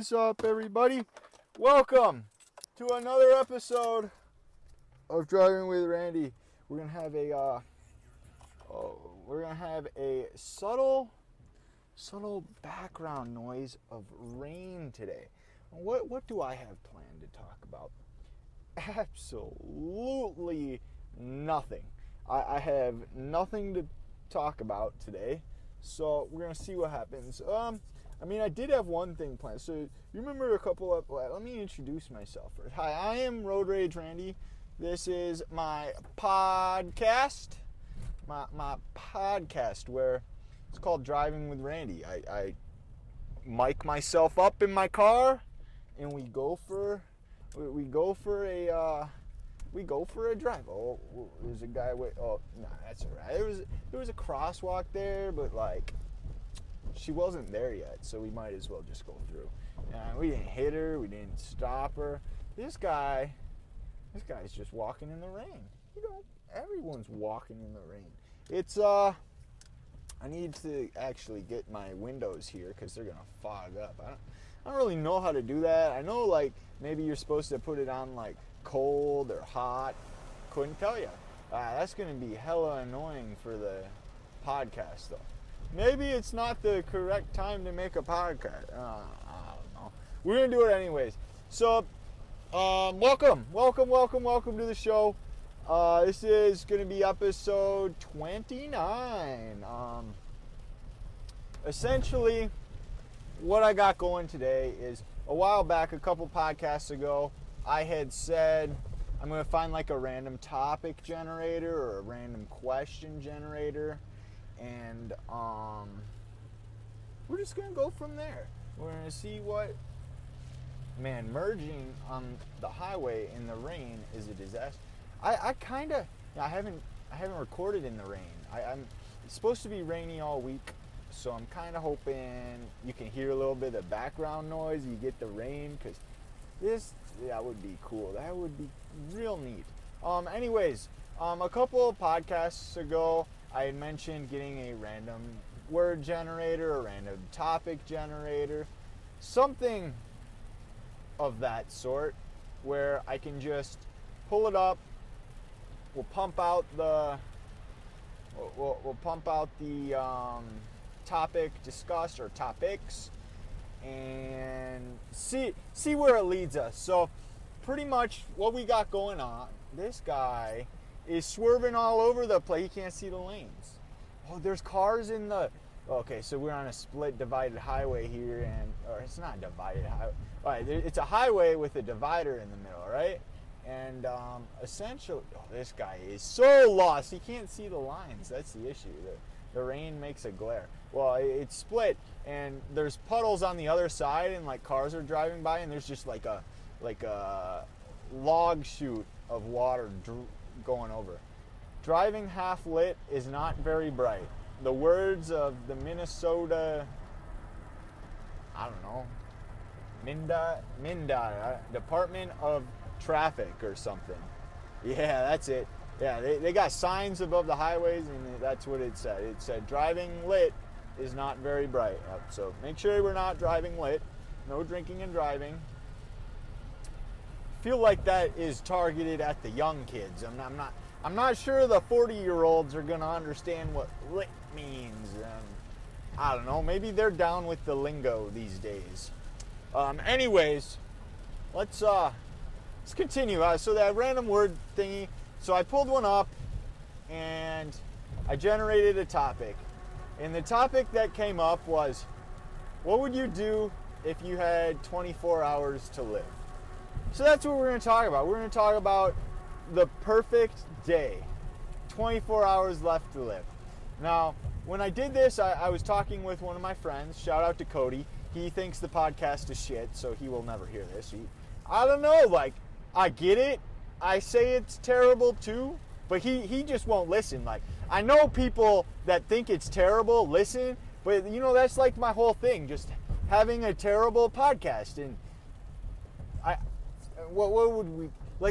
is up, everybody? Welcome to another episode of Driving with Randy. We're gonna have a subtle background noise of rain today. What do I have planned to talk about? Absolutely nothing. I have nothing to talk about today, so we're gonna see what happens. I did have one thing planned. So you remember a couple of... let me introduce myself first. Hi, I am Road Rage Randy. This is my podcast. My podcast where it's called Driving with Randy. I mic myself up in my car, and we go for a drive. Oh, there's a guy. That's all right. There was a crosswalk there, but she wasn't there yet, so we might as well just go through. We didn't hit her. We didn't stop her. This guy's just walking in the rain. Everyone's walking in the rain. It's I need to actually get my windows here because they're gonna fog up. I don't really know how to do that. I know maybe you're supposed to put it on cold or hot. Couldn't tell you. That's gonna be hella annoying for the podcast though. Maybe it's not the correct time to make a podcast. I don't know. We're going to do it anyways. So, welcome to the show. This is going to be episode 29. Essentially, what I got going today is a while back, a couple podcasts ago, I had said I'm going to find a random topic generator or a random question generator. And we're just going to go from there. We're going to see what... Man, merging on the highway in the rain is a disaster. I haven't recorded in the rain. It's supposed to be rainy all week, so I'm kind of hoping you can hear a little bit of background noise. You get the rain, because that would be cool. That would be real neat. Anyways, a couple of podcasts ago, I had mentioned getting a random word generator, a random topic generator, something of that sort, where I can just pull it up. We'll pump out the topic discussed or topics, and see where it leads us. So, pretty much what we got going on. This guy is swerving all over the place. He can't see the lanes. Oh, there's cars in the... Okay, so we're on a split divided highway here, or it's not a divided highway. All right, it's a highway with a divider in the middle, right? And essentially, this guy is so lost. He can't see the lines. That's the issue. The rain makes a glare. Well, it's split, and there's puddles on the other side, and cars are driving by, and there's just like a log chute of water going over. Driving half lit is not very bright. The words of the Minnesota, MnDOT, Department of Traffic or something. Yeah, that's it. Yeah, they got signs above the highways, and that's what it said. It said driving lit is not very bright. So make sure we're not driving lit. No drinking and driving. Feel like that is targeted at the young kids. I'm not sure the 40-year-olds are gonna understand what lit means. I don't know. Maybe they're down with the lingo these days. Anyways, let's continue. So that random word thingy. So I pulled one up, and I generated a topic. And the topic that came up was, what would you do if you had 24 hours to live? So that's what we're going to talk about. We're going to talk about the perfect day. 24 hours left to live. Now, when I did this, I was talking with one of my friends. Shout out to Cody. He thinks the podcast is shit, so he will never hear this. I don't know, I get it. I say it's terrible too, but he just won't listen. I know people that think it's terrible listen, but that's my whole thing, just having a terrible podcast. And what would we...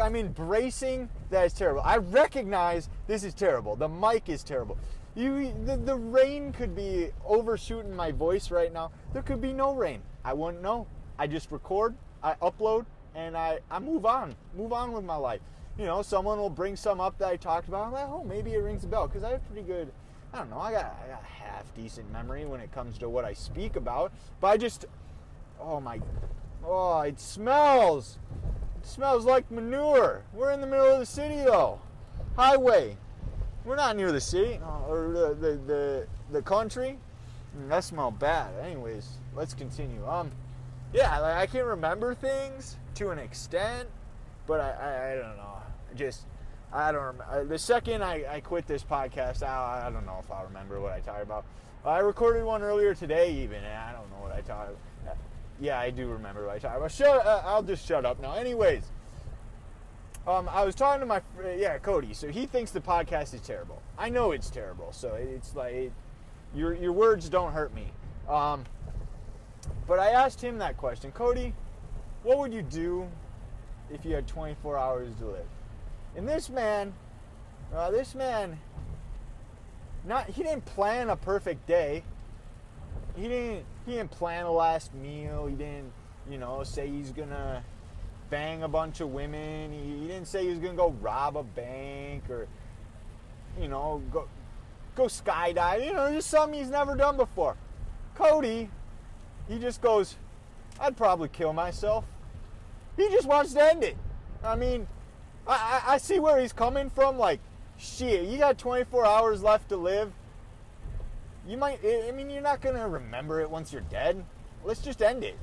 I'm embracing that it's terrible. I recognize this is terrible. The mic is terrible. The rain could be overshooting my voice right now. There could be no rain. I wouldn't know. I just record, I upload, and I move on with my life. You know, someone will bring some up that I talked about. I'm like, oh, maybe it rings a bell, because I have pretty good, I don't know, I got half decent memory when it comes to what I speak about. But I just, it smells. It smells like manure. We're in the middle of the city though. Highway. We're not near the city or the country. That smells bad. Anyways, let's continue. Yeah, like, I can remember things to an extent, but I don't know. I don't remember. The second I quit this podcast, I don't know if I'll remember what I talked about. I recorded one earlier today even, and I don't know what I talked about. Yeah, I do remember what I talked about. I'll just shut up now. Anyways, I was talking to Cody. So he thinks the podcast is terrible. I know it's terrible. So it's like, your words don't hurt me. But I asked him that question. Cody, what would you do if you had 24 hours to live? And this man, he didn't plan a perfect day. He didn't plan a last meal. He didn't, say he's gonna bang a bunch of women. He didn't say he was gonna go rob a bank or, go skydive. Just something he's never done before. Cody, he just goes, I'd probably kill myself. He just wants to end it. I mean, I see where he's coming from. Like, shit, you got 24 hours left to live. You're not going to remember it once you're dead. Let's just end it,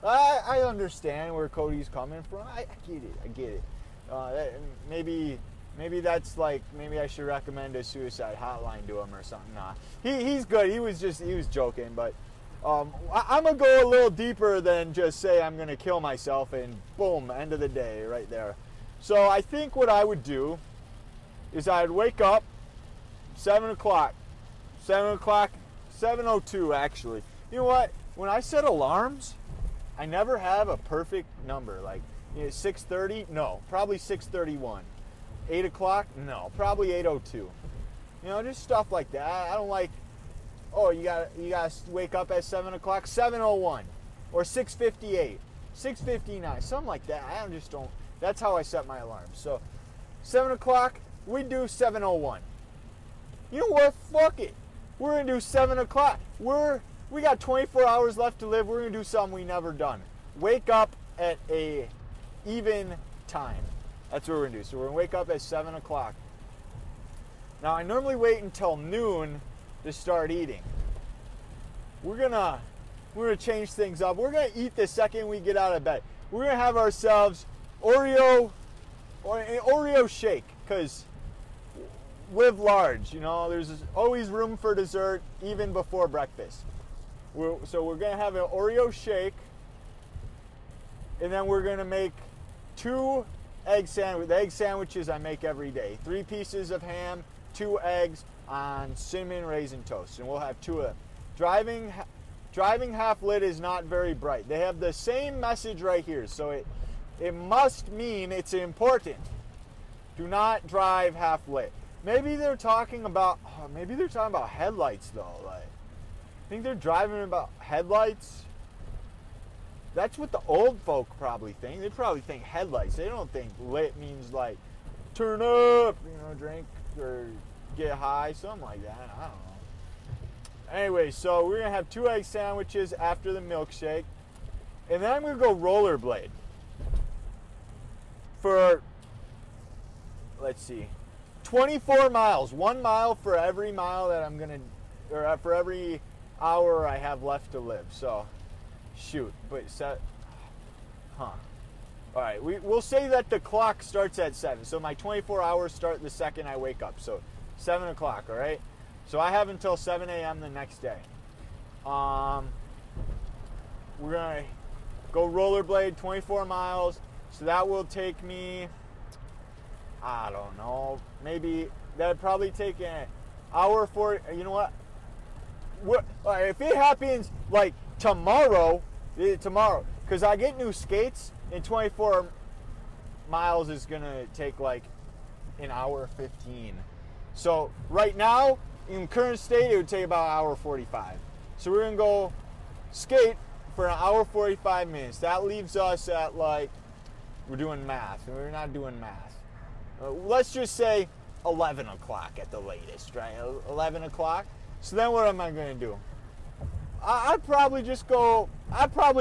I understand where Cody's coming from. I get it. Maybe that's like, maybe I should recommend a suicide hotline to him or something. Nah, he's good. He was joking, but I'm going to go a little deeper than just say I'm going to kill myself and boom, end of the day right there. So I think what I would do is I'd wake up 7 o'clock. 7:02 actually. You know what? When I set alarms, I never have a perfect number. Like, 6:30? No, probably 6:31. 8 o'clock? No, probably 8:02. Just stuff like that. I don't like, you gotta wake up at 7 o'clock, 7:01, or 6:58, 6:59, something like that. I just don't. That's how I set my alarm. So 7 o'clock, we do 7:01. You know what? Fuck it. We're going to do 7 o'clock. We got 24 hours left to live. We're going to do something we never done. Wake up at a even time. That's what we're going to do. So we're going to wake up at 7 o'clock. Now, I normally wait until noon to start eating. We're going to change things up. We're going to eat the second we get out of bed. We're going to have ourselves an Oreo shake, because live large, there's always room for dessert even before breakfast. So we're going to have an Oreo shake, and then we're going to make 2 egg sandwiches. The egg sandwiches I make every day. 3 pieces of ham, 2 eggs on cinnamon raisin toast, and we'll have 2 of them. Driving half lit is not very bright. They have the same message right here, so it must mean it's important. Do not drive half lit. Maybe they're talking about headlights though. Like, I think they're driving about headlights. That's what the old folk probably think. They probably think headlights. They don't think lit means like turn up, drink or get high, something like that. I don't know. Anyway, so we're gonna have 2 egg sandwiches after the milkshake, and then I'm gonna go rollerblade for, let's see, 24 miles, 1 mile for every mile that or for every hour I have left to live. So, shoot, all right, we'll say that the clock starts at 7. So my 24 hours start the second I wake up. So 7 o'clock, all right? So I have until 7 a.m. the next day. We're going to go rollerblade 24 miles. So that will take me, I don't know, maybe that'd probably take an hour for, you know what? If it happens like tomorrow, because I get new skates, and 24 miles is going to take like an hour 15. So right now, in current state, it would take about an hour 45. So we're going to go skate for an hour 45 minutes. That leaves us at like, we're doing math. We're not doing math. Let's just say 11 o'clock at the latest, right? 11 o'clock. So then what am I going to do? I'd probably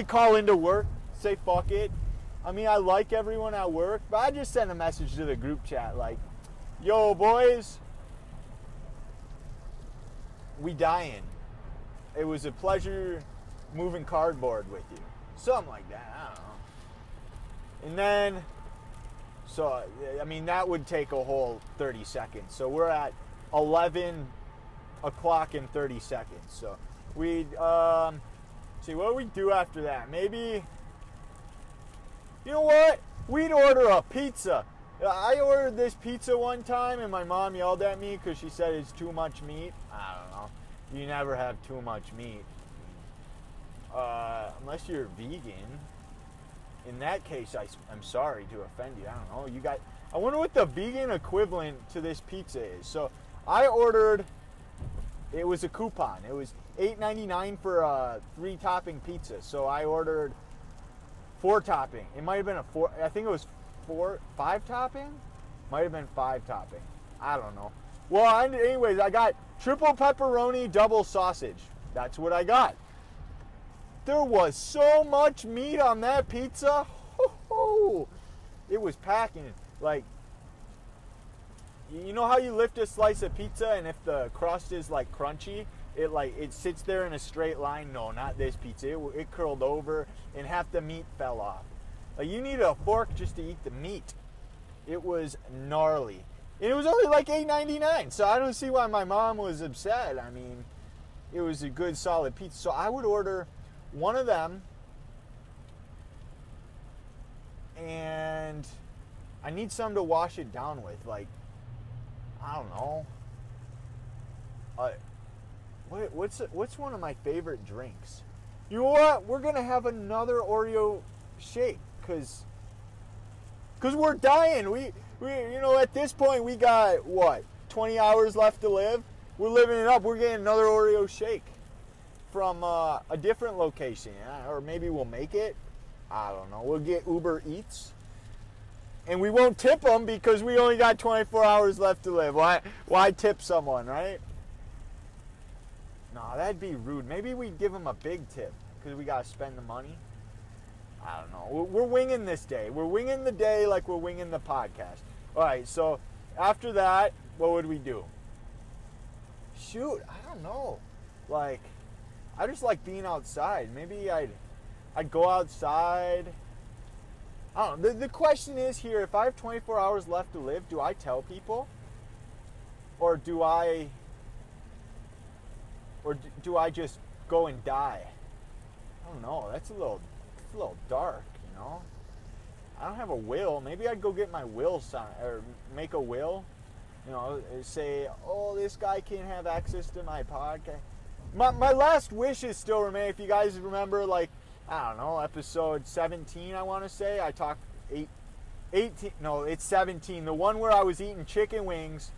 call into work, say fuck it. I mean, I like everyone at work, but I just send a message to the group chat like, yo, boys, we dying. It was a pleasure moving cardboard with you. Something like that, I don't know. And then, so, I mean, that would take a whole 30 seconds. So we're at 11 o'clock and 30 seconds. So we'd, see, what do we do after that? Maybe, you know what? We'd order a pizza. I ordered this pizza one time and my mom yelled at me because she said it's too much meat. I don't know. You never have too much meat. Unless you're vegan. In that case, I'm sorry to offend you. I don't know. You got. I wonder what the vegan equivalent to this pizza is. So I ordered. It was a coupon. It was $8.99 for a 3-topping pizza. So I ordered 4-topping. It might have been a 4. I think it was 5-topping. Might have been 5-topping. I don't know. Well, anyways, I got triple pepperoni, double sausage. That's what I got. There was so much meat on that pizza. It was packing. Like, you know how you lift a slice of pizza and if the crust is like crunchy, it sits there in a straight line? No, not this pizza. It curled over and half the meat fell off. Like, you need a fork just to eat the meat. It was gnarly. And it was only like $8.99, so I don't see why my mom was upset. I mean, it was a good, solid pizza. So I would order one of them, and I need something to wash it down with. Like, I don't know. What's one of my favorite drinks? You know what? We're going to have another Oreo shake, because we're dying. We you know, at this point, we got, what, 20 hours left to live? We're living it up. We're getting another Oreo shake from a different location. Or maybe we'll make it. I don't know. We'll get Uber Eats. And we won't tip them because we only got 24 hours left to live. Why tip someone, right? No, that'd be rude. Maybe we give them a big tip because we got to spend the money. I don't know. We're winging this day. We're winging the day like we're winging the podcast. All right, so after that, what would we do? Shoot, I don't know. Like, I just like being outside. Maybe I'd go outside. I don't know. The question is here, if I have 24 hours left to live, do I tell people? Or do I just go and die? I don't know. That's a little dark, you know. I don't have a will. Maybe I'd go get my will sign or make a will. You know, say, oh, this guy can't have access to my podcast. My last wishes still remain. If you guys remember, like, I don't know, episode 17, I want to say, I talked 18. No, it's 17. The one where I was eating chicken wings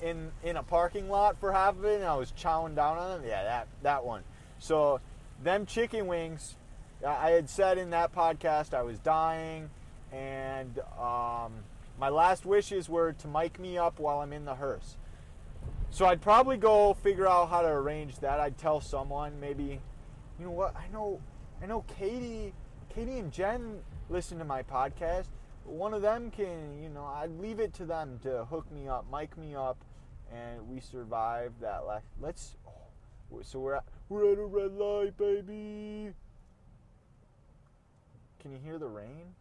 in a parking lot for half of it, and I was chowing down on them. Yeah, that one. So, them chicken wings. I had said in that podcast I was dying, and my last wishes were to mic me up while I'm in the hearse. So I'd probably go figure out how to arrange that. I'd tell someone, maybe, you know what, I know Katie and Jen listen to my podcast. One of them can, you know, I'd leave it to them to hook me up, mic me up, and we survived that last. So we're at a red light, baby. Can you hear the rain?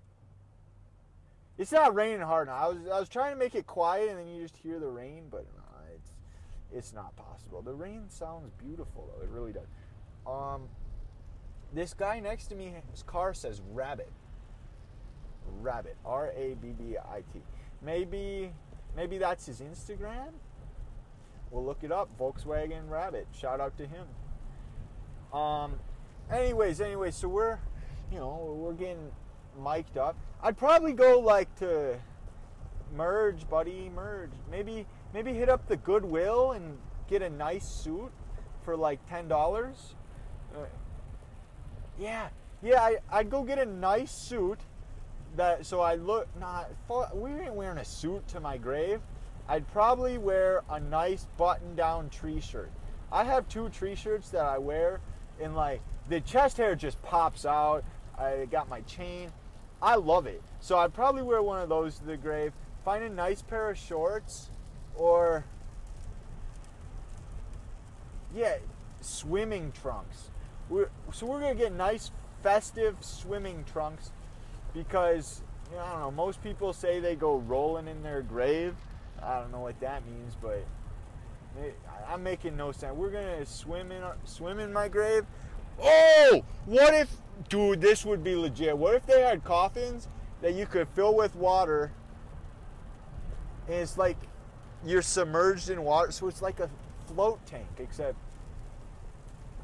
It's not raining hard now. I was trying to make it quiet, and then you just hear the rain, but no, it's not possible. The rain sounds beautiful, though. It really does. This guy next to me, his car says Rabbit. Rabbit. R-A-B-B-I-T. Maybe that's his Instagram? We'll look it up. Volkswagen Rabbit. Shout out to him. Anyways, so we're getting mic'd up. I'd probably go like to Merge. Maybe hit up the Goodwill and get a nice suit for like $10. Yeah, I'd go get a nice suit. So I look not. We ain't wearing a suit to my grave. I'd probably wear a nice button-down tree shirt. I have 2 tree shirts that I wear, and like the chest hair just pops out. I got my chain. I love it. So I'd probably wear one of those to the grave. Find a nice pair of shorts, or swimming trunks. So we're gonna get nice festive swimming trunks, because I don't know, most people say they go rolling in their grave. I don't know what that means, but I'm making no sense. We're gonna swim in my grave. Oh, what if, dude, this would be legit. What if they had coffins that you could fill with water, and it's like you're submerged in water, so it's like a float tank, except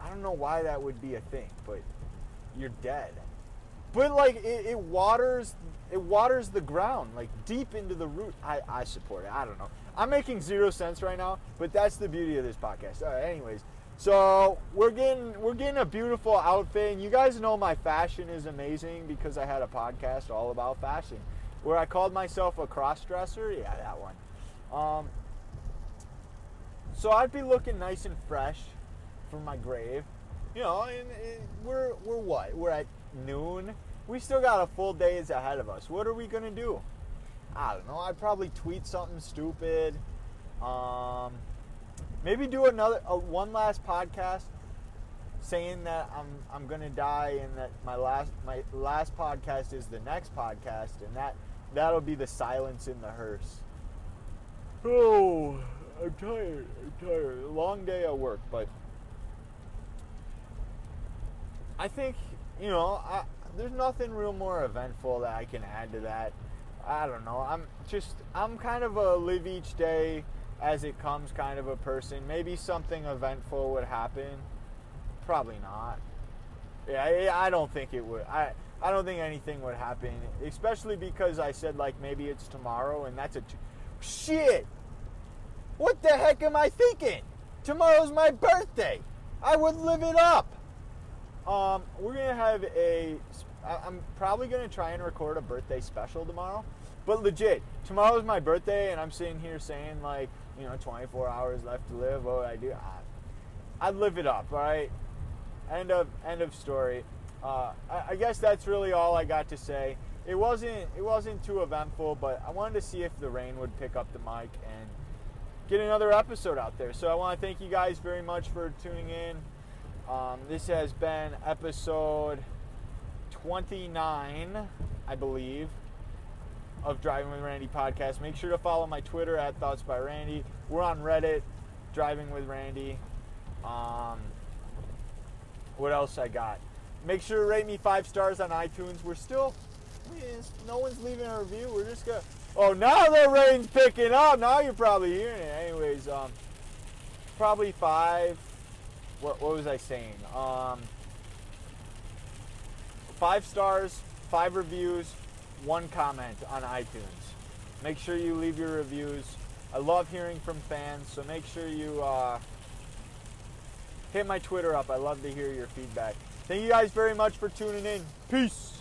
I don't know why that would be a thing, but you're dead. But like it waters the ground, like deep into the root. I support it. I don't know. I'm making 0 sense right now, but that's the beauty of this podcast. All right, anyways, so we're getting a beautiful outfit, and you guys know my fashion is amazing because I had a podcast all about fashion where I called myself a cross-dresser. Yeah, that one. So I'd be looking nice and fresh for my grave, and we're what? We're at noon. We still got a full days ahead of us. What are we gonna do? I don't know. I'd probably tweet something stupid. Maybe do one last podcast saying that I'm gonna die, and that my last podcast is the next podcast, and that'll be the silence in the hearse. Oh, I'm tired. A long day at work, but I think there's nothing real more eventful that I can add to that. I don't know. I'm kind of a live each day as it comes kind of a person. Maybe something eventful would happen. Probably not. Yeah, I don't think it would. I don't think anything would happen, especially because I said like maybe it's tomorrow, and that's shit. What the heck am I thinking? Tomorrow's my birthday. I would live it up. We're going to have I'm probably going to try and record a birthday special tomorrow. But legit, tomorrow's my birthday, and I'm sitting here saying, like, 24 hours left to live. What would I do? I'd live it up, all right? End of story. I guess that's really all I got to say. It wasn't too eventful, but I wanted to see if the rain would pick up the mic and get another episode out there. So I want to thank you guys very much for tuning in. This has been episode 29, I believe, of Driving with Randy podcast. Make sure to follow my Twitter at Thoughts by Randy. We're on Reddit, Driving with Randy. What else I got? Make sure to rate me 5 stars on iTunes. No one's leaving a review. We're just gonna. Oh, now the rain's picking up. Now you're probably hearing it. Anyways, probably 5. What was I saying? 5 stars, 5 reviews, 1 comment on iTunes. Make sure you leave your reviews. I love hearing from fans, so make sure you hit my Twitter up. I love to hear your feedback. Thank you guys very much for tuning in. Peace.